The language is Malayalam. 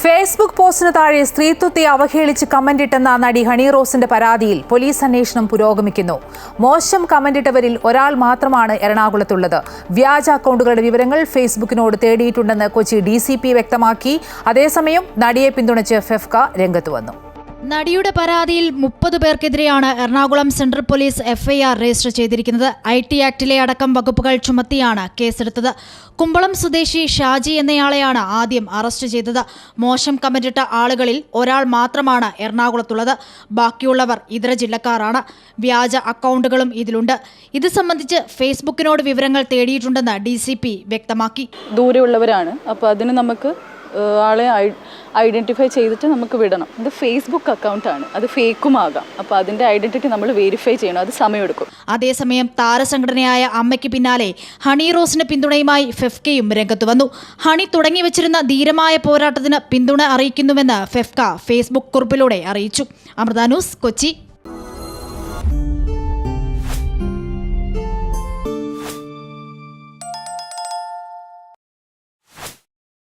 ഫേസ്ബുക്ക് പോസ്റ്റിന് താഴെ സ്ത്രീത്വത്തെ അവഹേളിച്ച് കമന്റിട്ടെന്ന നടി ഹണി റോസിന്റെ പരാതിയിൽ പോലീസ് അന്വേഷണം പുരോഗമിക്കുന്നു. മോശം കമന്റിട്ടവരിൽ ഒരാൾ മാത്രമാണ് എറണാകുളത്തുള്ളത്. വ്യാജ അക്കൗണ്ടുകളുടെ വിവരങ്ങൾ ഫേസ്ബുക്കിനോട് തേടിയിട്ടുണ്ടെന്ന് കൊച്ചി DCP വ്യക്തമാക്കി. അതേസമയം നടിയെ പിന്തുണച്ച് ഫെഫ്ക രംഗത്ത് വന്നു. നടിയുടെ പരാതിയിൽ 30 പേർക്കെതിരെയാണ് Ernakulam central police FIR register ചെയ്തിരിക്കുന്നത്. IT ആക്ടിലെ അടക്കം വകുപ്പുകൾ ചുമത്തിയാണ് കേസെടുത്തത്. കുമ്പളം സ്വദേശി ഷാജി എന്നയാളെയാണ് ആദ്യം അറസ്റ്റ് ചെയ്തത്. മോശം കമന്റിട്ട ആളുകളിൽ ഒരാൾ മാത്രമാണ് എറണാകുളത്തുള്ളത്. ബാക്കിയുള്ളവർ ഇതര ജില്ലക്കാരാണ്. വ്യാജ അക്കൗണ്ടുകളും ഇതിലുണ്ട്. ഇത് സംബന്ധിച്ച് ഫേസ്ബുക്കിനോട് വിവരങ്ങൾ തേടിയിട്ടുണ്ടെന്ന് DCP വ്യക്തമാക്കി. ദൂരെയുള്ളവരാണ്, അപ്പോൾ അതിന് നമുക്ക് ആളെ ഐഡൻറ്റിഫൈ ചെയ്തിട്ട് നമുക്ക് വിടണം. ഇത് ഫേസ്ബുക്ക് അക്കൗണ്ടാണ്, അത് ഫേക്കുമാകാം. അപ്പോൾ അതിൻ്റെ ഐഡൻറ്റിറ്റി നമ്മൾ വെരിഫൈ ചെയ്യണം, അത് സമയമെടുക്കും. അതേസമയം താരസംഘടനയായ അമ്മയ്ക്ക് പിന്നാലെ ഹണി റോസിന് പിന്തുണയുമായി ഫെഫ്കയും രംഗത്ത് വന്നു. ഹണി തുടങ്ങി വെച്ചിരുന്ന ധീരമായ പോരാട്ടത്തിന് പിന്തുണ അറിയിക്കുന്നുവെന്ന് ഫെഫ്ക ഫേസ്ബുക്ക് കുറിപ്പിലൂടെ അറിയിച്ചു. അമൃത ന്യൂസ്, കൊച്ചി.